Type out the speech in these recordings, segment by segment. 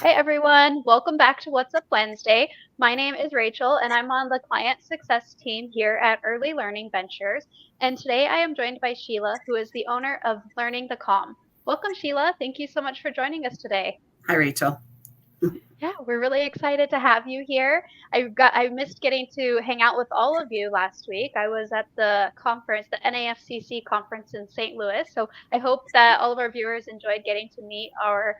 Hi, everyone. Welcome back to What's Up Wednesday. My name is Rachel, and I'm on the client success team here at Early Learning Ventures. And today I am joined by Sheila, who is the owner of Learning the Calm. Welcome, Sheila. Thank you so much for joining us today. Hi, Rachel. Yeah, we're really excited to have you here. I missed getting to hang out with all of you last week. I was at the conference, the NAFCC conference in St. Louis. So I hope that all of our viewers enjoyed getting to meet our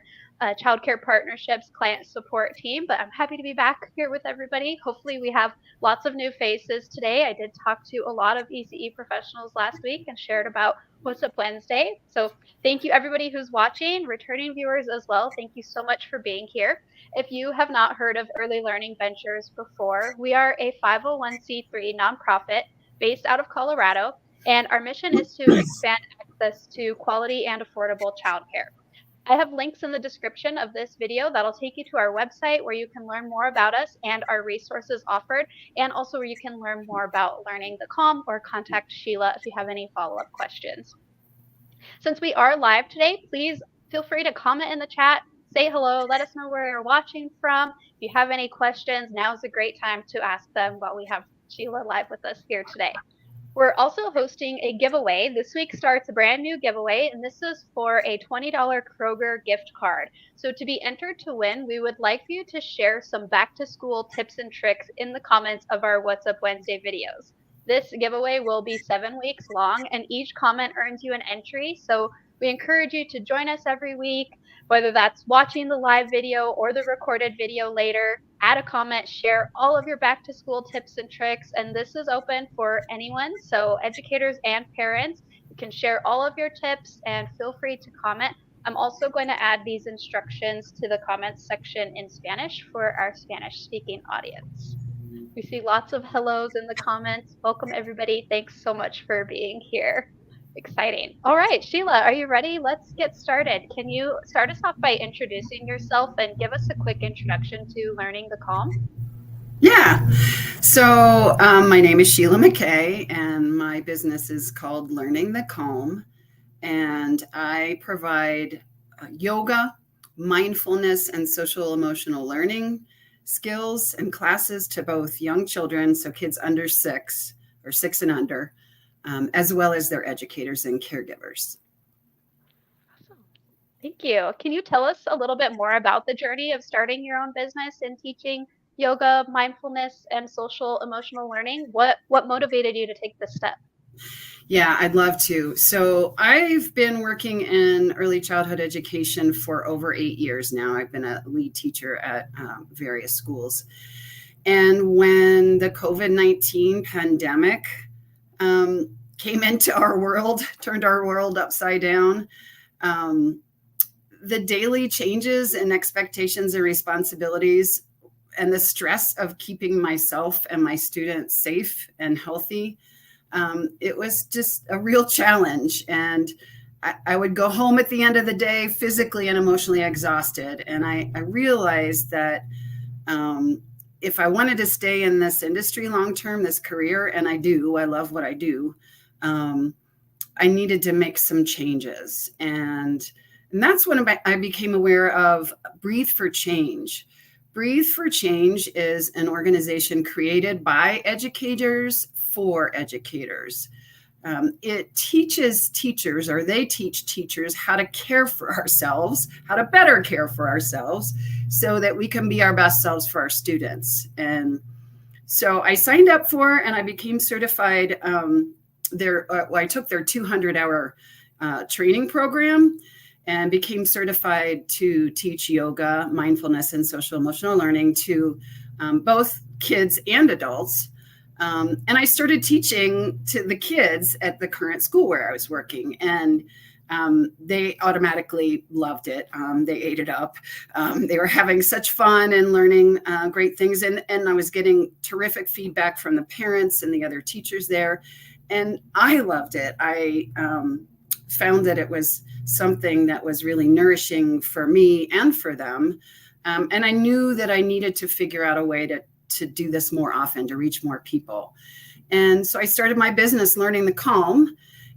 childcare partnerships client support team. But I'm happy to be back here with everybody. Hopefully, we have lots of new faces today. I did talk to a lot of ECE professionals last week and shared about What's Up Wednesday. So thank you, everybody who's watching, returning viewers as well. Thank you so much for being here. If you have not heard of Early Learning Ventures before, we are a 501c3 nonprofit based out of Colorado, and our mission is to expand access to quality and affordable childcare. I have links in the description of this video that'll take you to our website where you can learn more about us and our resources offered, and also where you can learn more about Learning the Calm or contact Sheila if you have any follow-up questions. Since we are live today, please feel free to comment in the chat, say hello, let us know where you're watching from. If you have any questions, now is a great time to ask them while we have Sheila live with us here today. We're also hosting a giveaway. This week starts a brand new giveaway, and this is for a $20 Kroger gift card. So to be entered to win, we would like for you to share some back to school tips and tricks in the comments of our What's Up Wednesday videos. This giveaway will be 7 weeks long, and each comment earns you an entry. So we encourage you to join us every week, whether that's watching the live video or the recorded video later. Add a comment, share all of your back to school tips and tricks, and this is open for anyone. So educators and parents, you can share all of your tips and feel free to comment. I'm also going to add these instructions to the comments section in Spanish for our Spanish speaking audience. We see lots of hellos in the comments. Welcome, everybody. Thanks so much for being here. Exciting. All right, Sheila, are you ready? Let's get started. Can you start us off by introducing yourself and give us a quick introduction to Learning the Calm? Yeah. My name is Sheila McKay, and my business is called Learning the Calm. And I provide yoga, mindfulness, and social emotional learning skills and classes to both young children, so kids under 6 or 6 and under, as well as their educators and caregivers. Awesome. Thank you. Can you tell us a little bit more about the journey of starting your own business and teaching yoga, mindfulness, and social emotional learning? What motivated you to take this step? Yeah, I'd love to. So I've been working in early childhood education for over 8 years now. I've been a lead teacher at various schools. And when the COVID-19 pandemic came into our world, turned our world upside down, the daily changes and expectations and responsibilities and the stress of keeping myself and my students safe and healthy, it was just a real challenge. And I would go home at the end of the day physically and emotionally exhausted. And I realized that if I wanted to stay in this industry long term, this career, and I love what I do, I needed to make some changes. And that's when I became aware of Breathe for Change. Breathe for Change is an organization created by educators for educators. It teaches teachers, or they teach teachers, how to care for ourselves, how to better care for ourselves, so that we can be our best selves for our students. And so I signed up for, and I became certified. I took their 200-hour training program and became certified to teach yoga, mindfulness, and social emotional learning to both kids and adults. And I started teaching to the kids at the current school where I was working, and they automatically loved it. They ate it up. They were having such fun and learning great things. And I was getting terrific feedback from the parents and the other teachers there. And I loved it. I found that it was something that was really nourishing for me and for them. And I knew that I needed to figure out a way to do this more often, to reach more people. And so I started my business, Learning the Calm.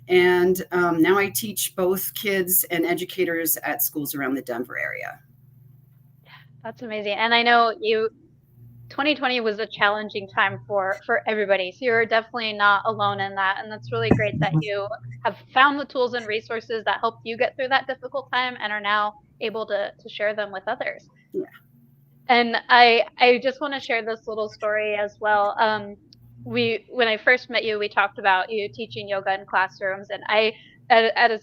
And now I teach both kids and educators at schools around the Denver area. That's amazing. And I know 2020 was a challenging time for everybody. So you're definitely not alone in that. And that's really great that you have found the tools and resources that helped you get through that difficult time and are now able to share them with others. Yeah. And I just want to share this little story as well. We when I first met you, we talked about you teaching yoga in classrooms, and I at a,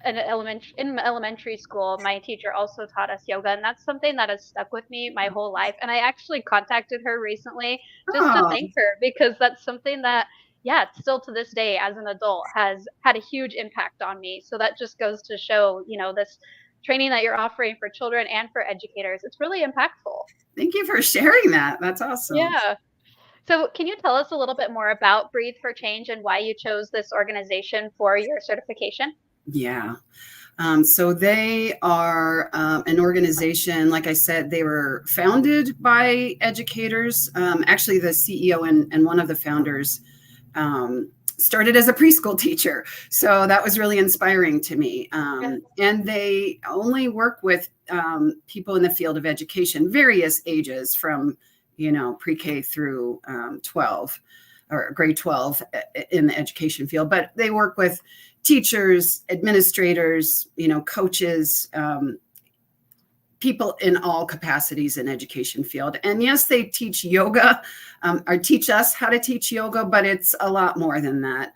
an elementary school, my teacher also taught us yoga, and that's something that has stuck with me my whole life. And I actually contacted her recently just to Oh, thank her because that's something that, yeah, still to this day as an adult has had a huge impact on me. So that just goes to show, this training that you're offering for children and for educators, it's really impactful. thank you for sharing that. That's awesome. Yeah. So, can you tell us a little bit more about Breathe for Change and why you chose this organization for your certification? Yeah. So they are an organization, like I said, they were founded by educators. Actually, the CEO and one of the founders started as a preschool teacher. So that was really inspiring to me. Yeah. And they only work with people in the field of education, various ages from, pre-K through 12 or grade 12 in the education field. But they work with teachers, administrators, coaches, people in all capacities in education field. And yes, they teach yoga or teach us how to teach yoga, but it's a lot more than that.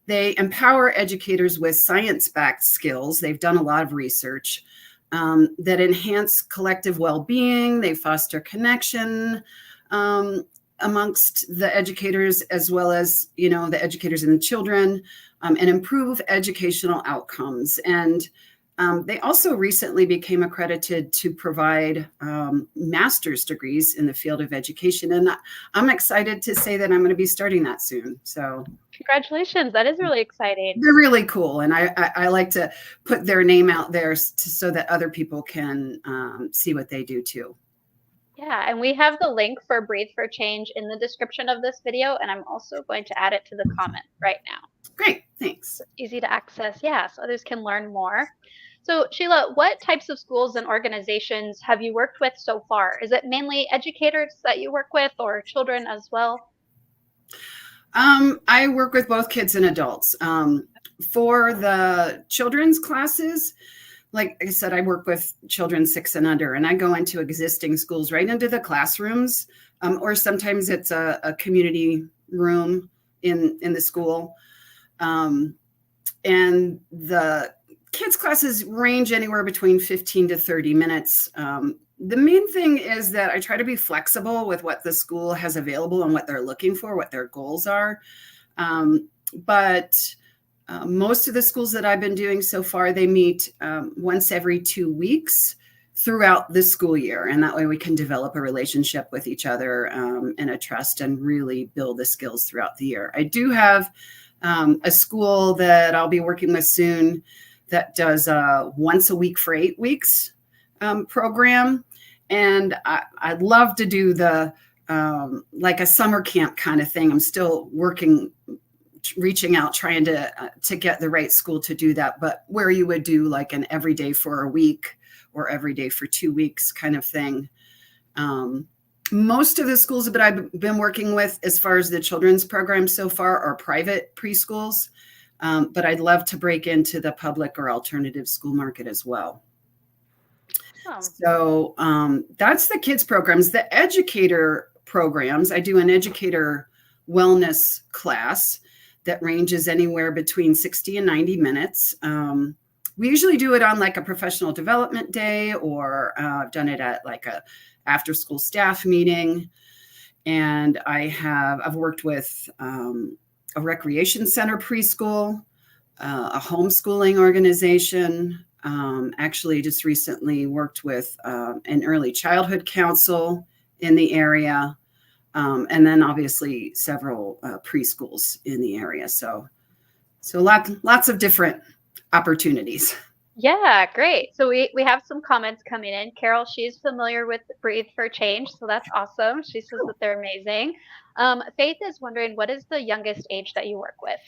They empower educators with science-backed skills. They've done a lot of research that enhance collective well-being. They foster connection amongst the educators, as well as, the educators and the children, and improve educational outcomes. And they also recently became accredited to provide master's degrees in the field of education. And I'm excited to say that I'm going to be starting that soon. So Congratulations. That is really exciting. they're really cool. And I like to put their name out there so that other people can see what they do too. Yeah, and we have the link for Breathe for Change in the description of this video, and I'm also going to add it to the comment right now. Great, thanks. It's easy to access, yeah, so others can learn more. So, Sheila, what types of schools and organizations have you worked with so far? Is it mainly educators that you work with or children as well? I work with both kids and adults. For the children's classes, like I said, I work with children 6 and under, and I go into existing schools right into the classrooms, or sometimes it's a community room in the school. And the kids' classes range anywhere between 15 to 30 minutes. The main thing is that I try to be flexible with what the school has available and what they're looking for, what their goals are. But most of the schools that I've been doing so far, they meet once every 2 weeks throughout the school year. And that way we can develop a relationship with each other and a trust and really build the skills throughout the year. I do have a school that I'll be working with soon that does a once a week for 8 weeks program. And I'd love to do the like a summer camp kind of thing. I'm still reaching out, trying to get the right school to do that, but where you would do like an every day for a week or every day for 2 weeks kind of thing. Most of the schools that I've been working with as far as the children's program so far are private preschools, but I'd love to break into the public or alternative school market as well. Oh. So that's the kids programs. The educator programs, I do an educator wellness class that ranges anywhere between 60 and 90 minutes. We usually do it on like a professional development day, or I've done it at like a after school staff meeting. And I've worked with a recreation center preschool, a homeschooling organization. Actually just recently worked with an early childhood council in the area. And then obviously several preschools in the area. So lots of different opportunities. Yeah, great. So we have some comments coming in. Carol, she's familiar with Breathe for Change, so that's awesome. She says that they're amazing. Faith is wondering, what is the youngest age that you work with?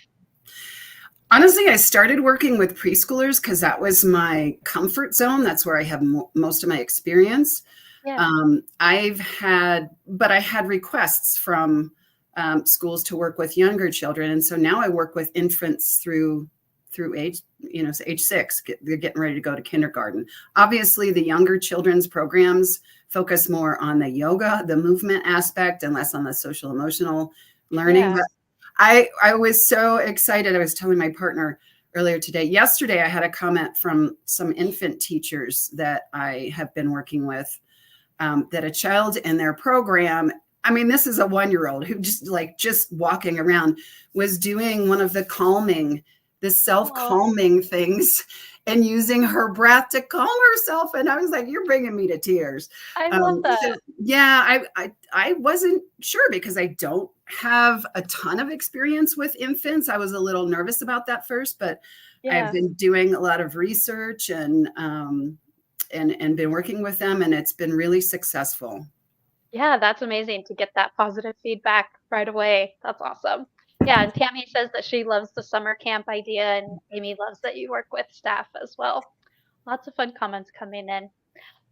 Honestly, I started working with preschoolers because that was my comfort zone. That's where I have most of my experience. Yeah. But I had requests from schools to work with younger children, and so now I work with infants through age, age 6. They're getting ready to go to kindergarten. Obviously, the younger children's programs focus more on the yoga, the movement aspect, and less on the social emotional learning. Yeah. But I was so excited. I was telling my partner earlier today. Yesterday, I had a comment from some infant teachers that I have been working with, that a child in their program, I mean, this is a 1-year-old who just walking around was doing one of the Oh, self-calming things and using her breath to calm herself. And I was like, you're bringing me to tears. I love So that. yeah, I wasn't sure because I don't have a ton of experience with infants. I was a little nervous about that first, but I've Yeah. been doing a lot of research and been working with them, and it's been really successful. Yeah, that's amazing to get that positive feedback right away. That's awesome. Yeah, and Tammy says that she loves the summer camp idea, and Amy loves that you work with staff as well. Lots of fun comments coming in.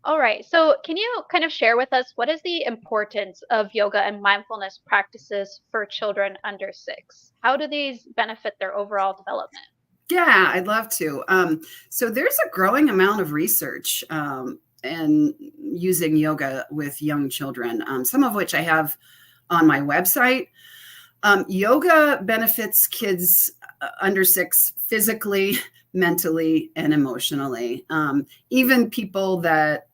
All right, so can you kind of share with us what is the importance of yoga and mindfulness practices for children under 6? How do these benefit their overall development? Yeah, I'd love to. So there's a growing amount of research and using yoga with young children, some of which I have on my website. Yoga benefits kids under 6 physically, mentally, and emotionally. Even people that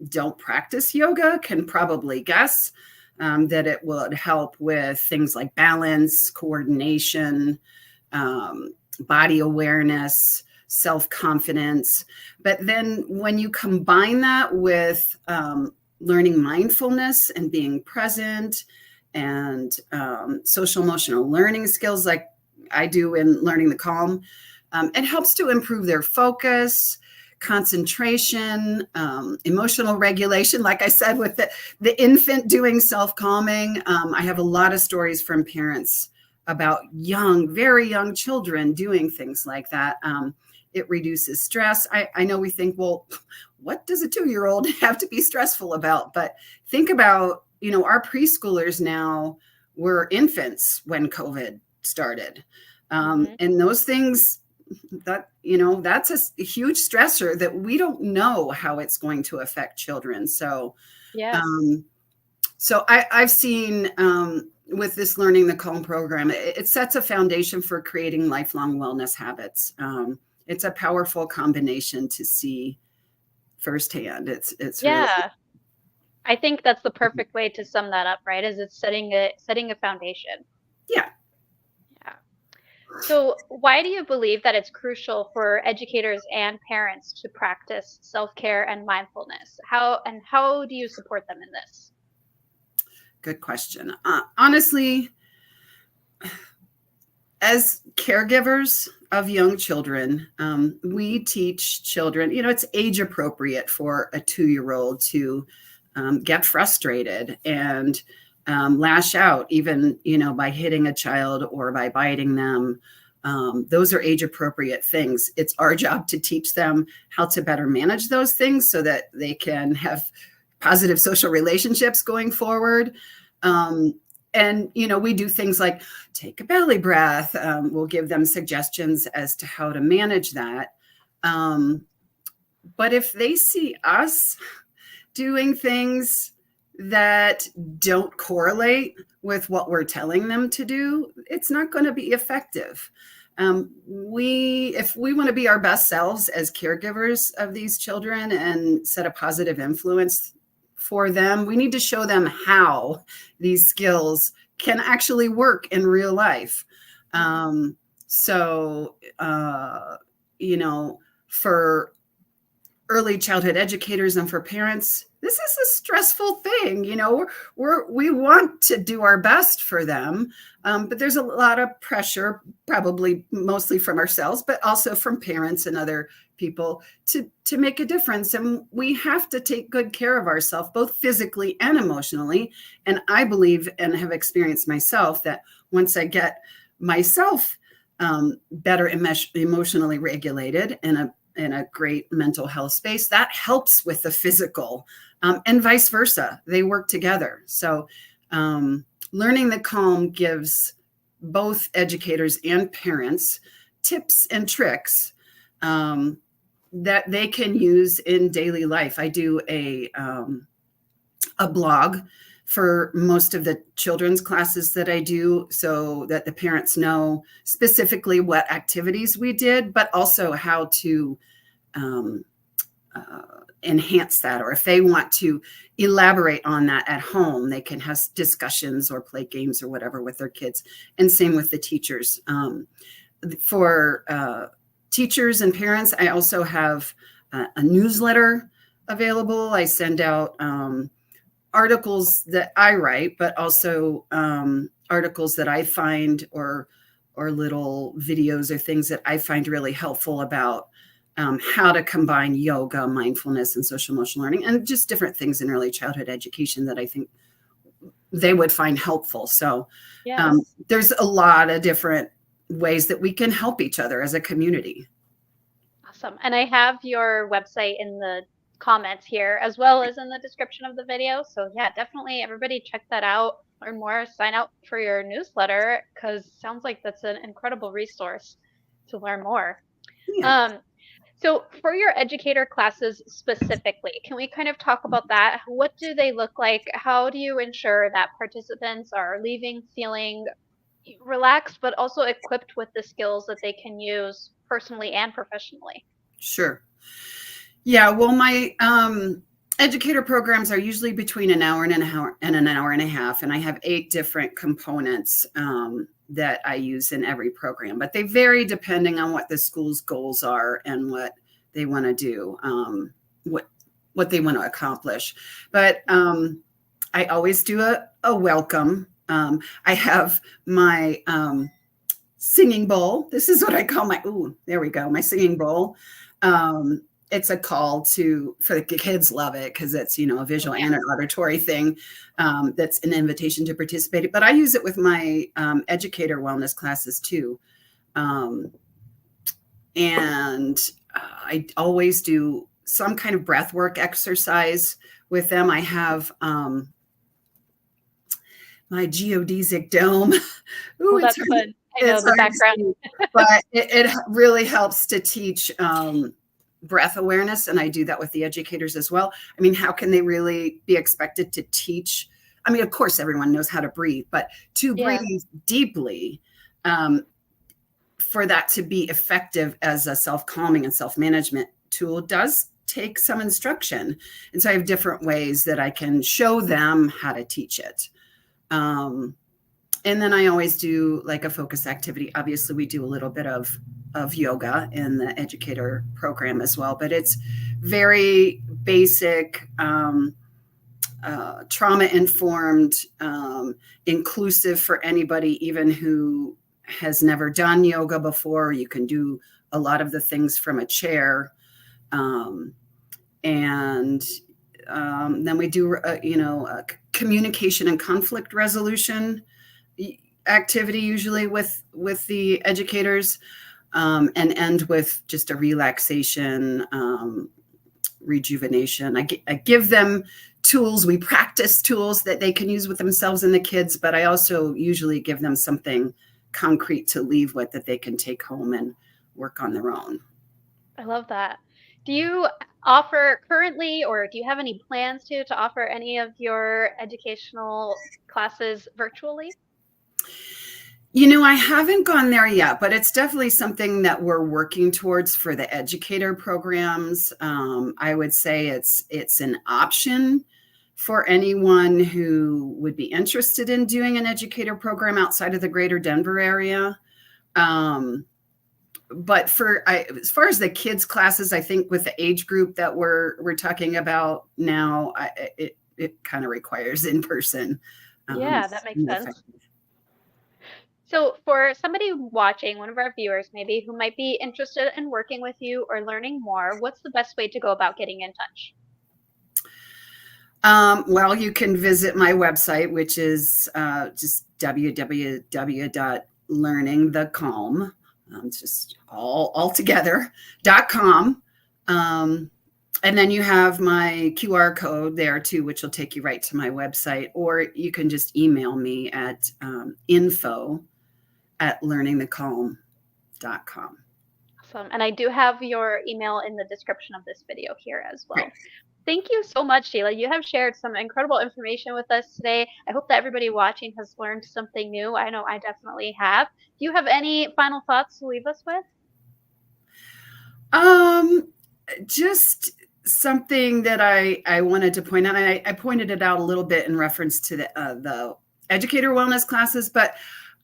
don't practice yoga can probably guess that it would help with things like balance, coordination, um, body awareness, self confidence. But then when you combine that with learning mindfulness and being present and social emotional learning skills, like I do in learning the calm, it helps to improve their focus, concentration, emotional regulation. Like I said, with the infant doing self-calming, I have a lot of stories from parents about very young children doing things like that. It reduces stress. I know we think, well, what does a 2-year-old have to be stressful about? But think about, our preschoolers now were infants when COVID started. Hmm. And those things, that's a huge stressor that we don't know how it's going to affect children. So Yes. um, I've seen with this Learning the Calm program, it sets a foundation for creating lifelong wellness habits. It's a powerful combination to see firsthand. It's really, Yeah. I think that's the perfect way to sum that up, right? Is it's setting a foundation. yeah. Yeah. So, why do you believe that it's crucial for educators and parents to practice self-care and mindfulness? How do you support them in this? Good question. Honestly, as caregivers of young children, we teach children, it's age appropriate for a 2-year-old to get frustrated and lash out, even, by hitting a child or by biting them. Those are age appropriate things. It's our job to teach them how to better manage those things so that they can have positive social relationships going forward. Um, and, we do things like take a belly breath. We'll give them suggestions as to how to manage that. But if they see us doing things that don't correlate with what we're telling them to do, it's not going to be effective. If we want to be our best selves as caregivers of these children and set a positive influence for them, we need to show them how these skills can actually work in real life. Hmm. So, for early childhood educators and for parents, this is a stressful thing. We want to do our best for them, but there's a lot of pressure, probably mostly from ourselves, but also from parents and other people to make a difference. And we have to take good care of ourselves, both physically and emotionally. And I believe and have experienced myself that once I get myself better emotionally regulated and in a great mental health space, that helps with the physical, and vice versa. They work together. So learning the calm gives both educators and parents tips and tricks that they can use in daily life. I do a blog for most of the children's classes that I do, so that the parents know specifically what activities we did, but also how to enhance that, or if they want to elaborate on that at home, they can have discussions or play games or whatever with their kids. And same with the teachers. For teachers and parents, I also have a newsletter available. I send out articles that I write, but also articles that I find, or little videos or things that I find really helpful about how to combine yoga, mindfulness, and social emotional learning, and just different things in early childhood education that I think they would find helpful. So Yes. There's a lot of different ways that we can help each other as a community. Awesome. And I have your website in the comments here, as well as in the description of the video. So yeah, definitely everybody check that out, learn more, sign up for your newsletter, because sounds like that's an incredible resource to learn more. Yeah. So for your educator classes specifically, can we kind of talk about that? What do they look like? How do you ensure that participants are leaving feeling relaxed, but also equipped with the skills that they can use personally and professionally? Sure. Yeah, well, my educator programs are usually between an hour and an hour and a half, and I have 8 different components that I use in every program, but they vary depending on what the school's goals are and what they want to do, what they want to accomplish. But I always do a welcome. I have my singing bowl. This is what I call my singing bowl. It's a call for the kids love it because it's, a visual and an auditory thing. That's an invitation to participate. But I use it with my educator wellness classes too. And I always do some kind of breath work exercise with them. I have my geodesic dome. Ooh, that's fun. I know the background. But it really helps to teach breath awareness, and I do that with the educators as well. I mean, how can they really be expected to teach? I mean, of course, everyone knows how to breathe, but to breathe deeply, for that to be effective as a self-calming and self-management tool does take some instruction. And so I have different ways that I can show them how to teach it. And then I always do like a focus activity. Obviously, we do a little bit of yoga in the educator program as well, but it's very basic, trauma-informed, inclusive for anybody, even who has never done yoga before. You can do a lot of the things from a chair. And then we do, a communication and conflict resolution activity, usually with the educators, and end with just a relaxation, rejuvenation. I give them tools. We practice tools that they can use with themselves and the kids, but I also usually give them something concrete to leave with that they can take home and work on their own. I love that. Do you offer currently, or do you have any plans to offer any of your educational classes virtually? I haven't gone there yet, but it's definitely something that we're working towards for the educator programs. I would say it's an option for anyone who would be interested in doing an educator program outside of the greater Denver area. But as far as the kids classes, I think with the age group that we're talking about now, it kind of requires in person. Yeah, that makes sense. So for somebody watching, one of our viewers maybe, who might be interested in working with you or learning more, what's the best way to go about getting in touch? Well, you can visit my website, which is just www.learningthecalm. It's just all together.com. Um, and then you have my QR code there too, which will take you right to my website, or you can just email me at info@learningthecalm.com. Awesome. And I do have your email in the description of this video here as Great. well. Thank you so much, Sheila. You have shared some incredible information with us today. I hope that everybody watching has learned something new. I know I definitely have. Do you have any final thoughts to leave us with? Um, just something that I wanted to point out. I pointed it out a little bit in reference to the educator wellness classes, but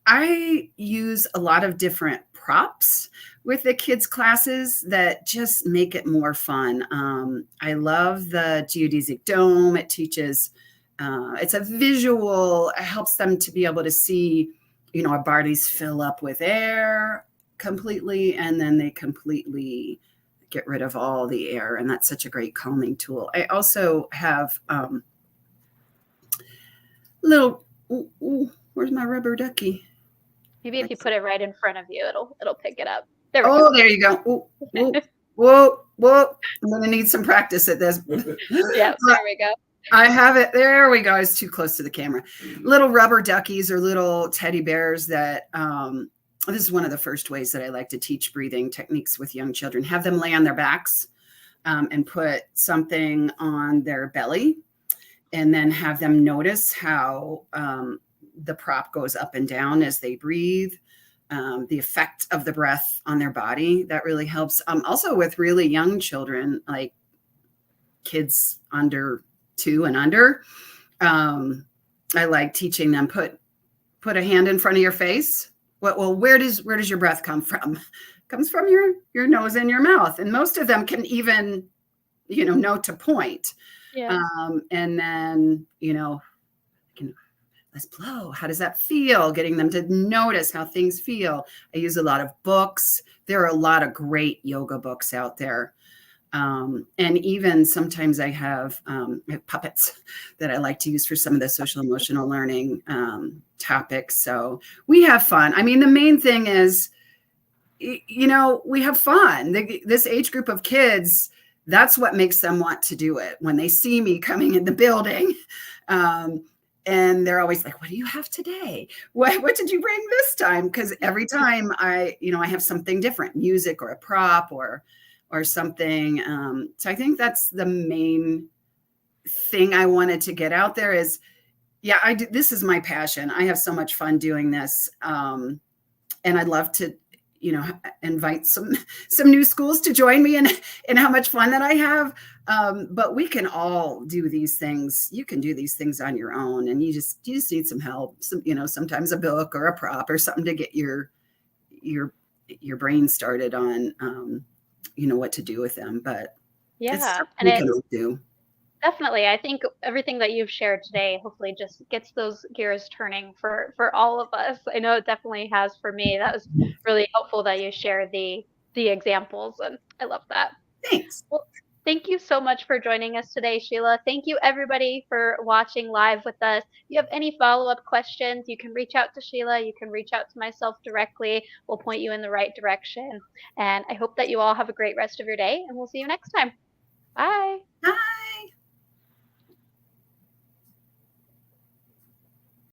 I use a lot of different props with the kids' classes that just make it more fun. I love the geodesic dome. It teaches, it's a visual, it helps them to be able to see, our bodies fill up with air completely, and then they completely get rid of all the air. And that's such a great calming tool. I also have little, where's my rubber ducky? Maybe if you put it right in front of you, it'll pick it up. There we go. go. There you go. Whoa. I'm going to need some practice at this. Yeah, there we go. I have it. There we go. It's too close to the camera. Little rubber duckies or little teddy bears that, this is one of the first ways that I like to teach breathing techniques with young children. Have them lay on their backs and put something on their belly, and then have them notice how the prop goes up and down as they breathe. The effect of the breath on their body, that really helps. Also with really young children, like kids under 2 and under, I like teaching them put a hand in front of your face. Well, where does your breath come from? It comes from your nose and your mouth, and most of them can even know to point. Yeah. And then let's blow. How does that feel? Getting them to notice how things feel. I use a lot of books. There are a lot of great yoga books out there. And even sometimes I have puppets that I like to use for some of the social emotional learning topics. So we have fun. I mean, the main thing is, we have fun. This age group of kids, that's what makes them want to do it. When they see me coming in the building, and they're always like, what do you have today? What did you bring this time? Because every time I have something different, music or a prop or something. So I think that's the main thing I wanted to get out there is, this is my passion. I have so much fun doing this. And I'd love to, invite some new schools to join me in how much fun that I have. But we can all do these things. You can do these things on your own, and you just need some help. Sometimes a book or a prop or something to get your brain started on, what to do with them. But yeah, and we can all do. Definitely. I think everything that you've shared today hopefully just gets those gears turning for all of us. I know it definitely has for me. That was really helpful that you shared the examples, and I love that. Thanks. Well, thank you so much for joining us today, Sheila. Thank you everybody for watching live with us. If you have any follow-up questions, you can reach out to Sheila. You can reach out to myself directly. We'll point you in the right direction. And I hope that you all have a great rest of your day, and we'll see you next time. Bye. Bye.